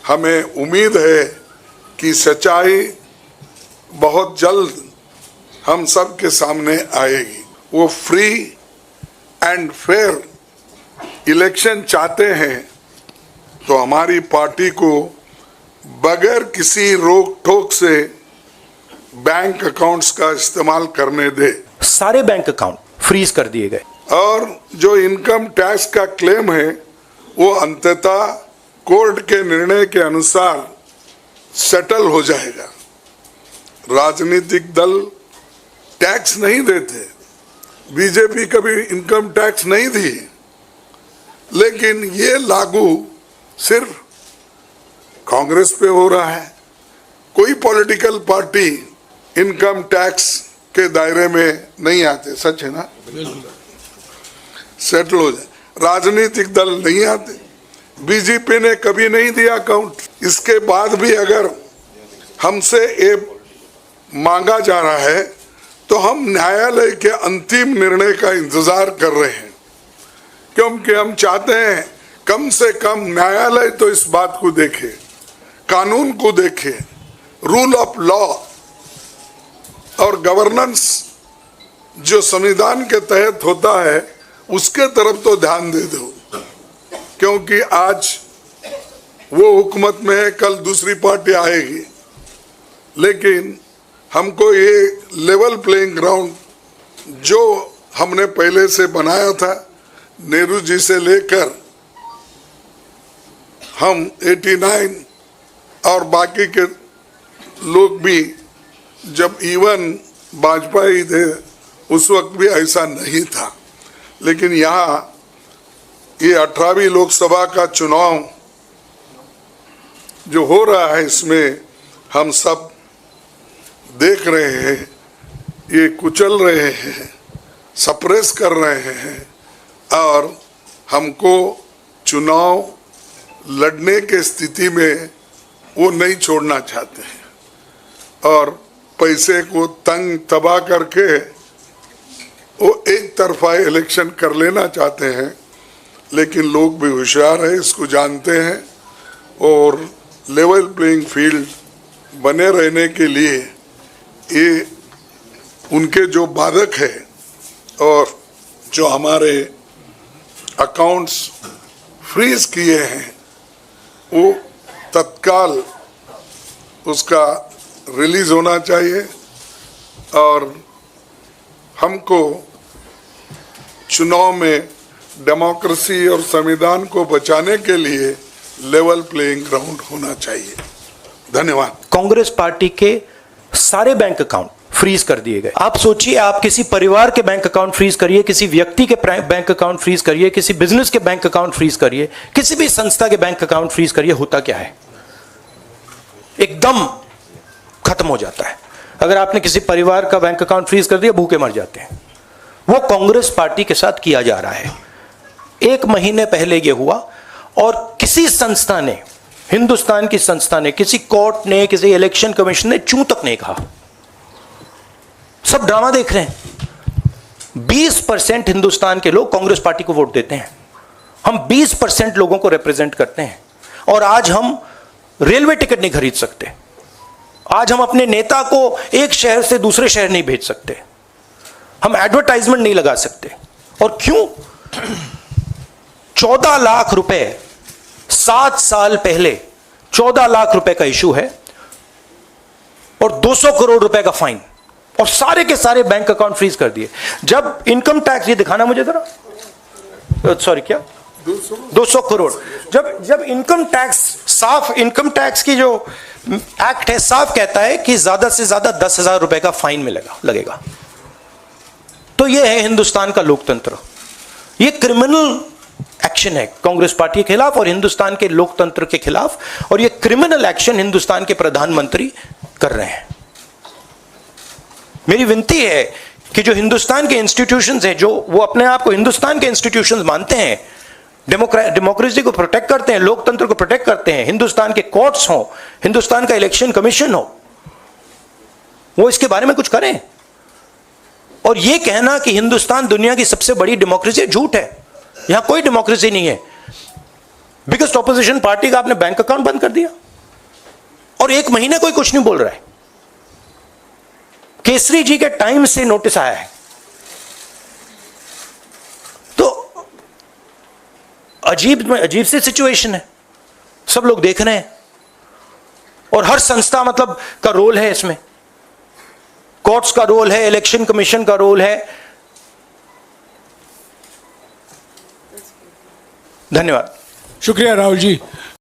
हमें उम्मीद है कि सच्चाई बहुत जल्द हम सब के सामने आएगी। वो फ्री एंड फेयर इलेक्शन चाहते हैं तो हमारी पार्टी को बगैर किसी रोक टोक से बैंक अकाउंट्स का इस्तेमाल करने दे। सारे बैंक अकाउंट फ्रीज कर दिए गए और जो इनकम टैक्स का क्लेम है वो अंततः कोर्ट के निर्णय के अनुसार सेटल हो जाएगा। राजनीतिक दल टैक्स नहीं देते, बीजेपी कभी इनकम टैक्स नहीं दी, लेकिन ये लागू सिर्फ कांग्रेस पे हो रहा है। कोई पॉलिटिकल पार्टी इनकम टैक्स के दायरे में नहीं आते, सच है ना? सेटल हो जाए। राजनीतिक दल नहीं आते, बीजेपी ने कभी नहीं दिया अकाउंट। इसके बाद भी अगर हमसे ये मांगा जा रहा है तो हम न्यायालय के अंतिम निर्णय का इंतजार कर रहे हैं, क्योंकि हम चाहते हैं कम से कम न्यायालय तो इस बात को देखे, कानून को देखे, रूल ऑफ लॉ और गवर्नेंस जो संविधान के तहत होता है उसके तरफ तो ध्यान दे दो। क्योंकि आज वो हुकूमत में है, कल दूसरी पार्टी आएगी, लेकिन हमको ये लेवल प्लेइंग ग्राउंड जो हमने पहले से बनाया था, नेहरू जी से लेकर हम 89 और बाकी के लोग भी, जब इवन वाजपेयी थे उस वक्त भी ऐसा नहीं था। लेकिन यहाँ ये 18वीं लोकसभा का चुनाव जो हो रहा है, इसमें हम सब देख रहे हैं, ये कुचल रहे हैं, सप्रेस कर रहे हैं और हमको चुनाव लड़ने के स्थिति में वो नहीं छोड़ना चाहते हैं और पैसे को तंग तबाह करके वो एक तरफा इलेक्शन कर लेना चाहते हैं। लेकिन लोग भी होशियार है, इसको जानते हैं और लेवल प्लेइंग फील्ड बने रहने के लिए ये उनके जो बाधक है और जो हमारे अकाउंट्स फ्रीज किए हैं वो तत्काल उसका रिलीज होना चाहिए और हमको चुनाव में डेमोक्रेसी और संविधान को बचाने के लिए लेवल प्लेइंग ग्राउंड होना चाहिए। धन्यवाद। कांग्रेस पार्टी के सारे बैंक अकाउंट फ्रीज कर दिए गए। आप सोचिए, आप किसी परिवार के बैंक अकाउंट फ्रीज करिए, किसी व्यक्ति के बैंक अकाउंट फ्रीज करिए, किसी बिजनेस के बैंक अकाउंट फ्रीज करिए, किसी भी संस्था के बैंक अकाउंट फ्रीज करिए, होता क्या है? एकदम खत्म हो जाता है। अगर आपने किसी परिवार का बैंक अकाउंट फ्रीज कर दिया, भूखे मर जाते हैं। वो कांग्रेस पार्टी के साथ किया जा रहा है। 1 महीने पहले यह हुआ और किसी संस्था ने, हिंदुस्तान की संस्था ने, किसी कोर्ट ने, किसी इलेक्शन कमीशन ने चूं तक नहीं कहा। सब ड्रामा देख रहे हैं। 20% हिंदुस्तान के लोग कांग्रेस पार्टी को वोट देते हैं। हम 20% लोगों को रिप्रेजेंट करते हैं और आज हम रेलवे टिकट नहीं खरीद सकते। आज हम अपने नेता को एक शहर से दूसरे शहर नहीं भेज सकते। हम एडवर्टाइजमेंट नहीं लगा सकते। और क्यों? 14 लाख रुपए 7 साल पहले 14 लाख रुपए का इशू है और 200 करोड़ रुपए का फाइन और सारे के सारे बैंक अकाउंट फ्रीज कर दिए। जब इनकम टैक्स, ये दिखाना मुझे जरा, सॉरी, क्या 200 करोड़, जब इनकम टैक्स, साफ इनकम टैक्स की जो एक्ट है साफ कहता है कि ज्यादा से ज्यादा 10,000 रुपए का फाइन लगेगा। तो यह है हिंदुस्तान का लोकतंत्र। यह क्रिमिनल एक्शन है कांग्रेस पार्टी के खिलाफ और हिंदुस्तान के लोकतंत्र के खिलाफ, और यह क्रिमिनल एक्शन हिंदुस्तान के प्रधानमंत्री कर रहे हैं। मेरी विनती है कि जो हिंदुस्तान के इंस्टीट्यूशंस हैं, जो वो अपने आप को हिंदुस्तान के इंस्टीट्यूशंस मानते हैं, डेमोक्रेसी को प्रोटेक्ट करते हैं, लोकतंत्र को प्रोटेक्ट करते हैं, हिंदुस्तान के कोर्ट्स हो, हिंदुस्तान का इलेक्शन कमीशन हो, वो इसके बारे में कुछ करें। और ये कहना कि हिंदुस्तान दुनिया की सबसे बड़ी डेमोक्रेसी, झूठ है। यहां कोई डेमोक्रेसी नहीं है। बिगेस्ट ऑपोजिशन पार्टी का आपने बैंक अकाउंट बंद कर दिया और 1 महीने कोई कुछ नहीं बोल रहा है। केसरी जी के टाइम से नोटिस आया है। तो अजीब सी सिचुएशन है, सब लोग देख रहे हैं और हर संस्था मतलब का रोल है इसमें, कोर्ट्स का रोल है, इलेक्शन कमीशन का रोल है। धन्यवाद। शुक्रिया राहुल जी।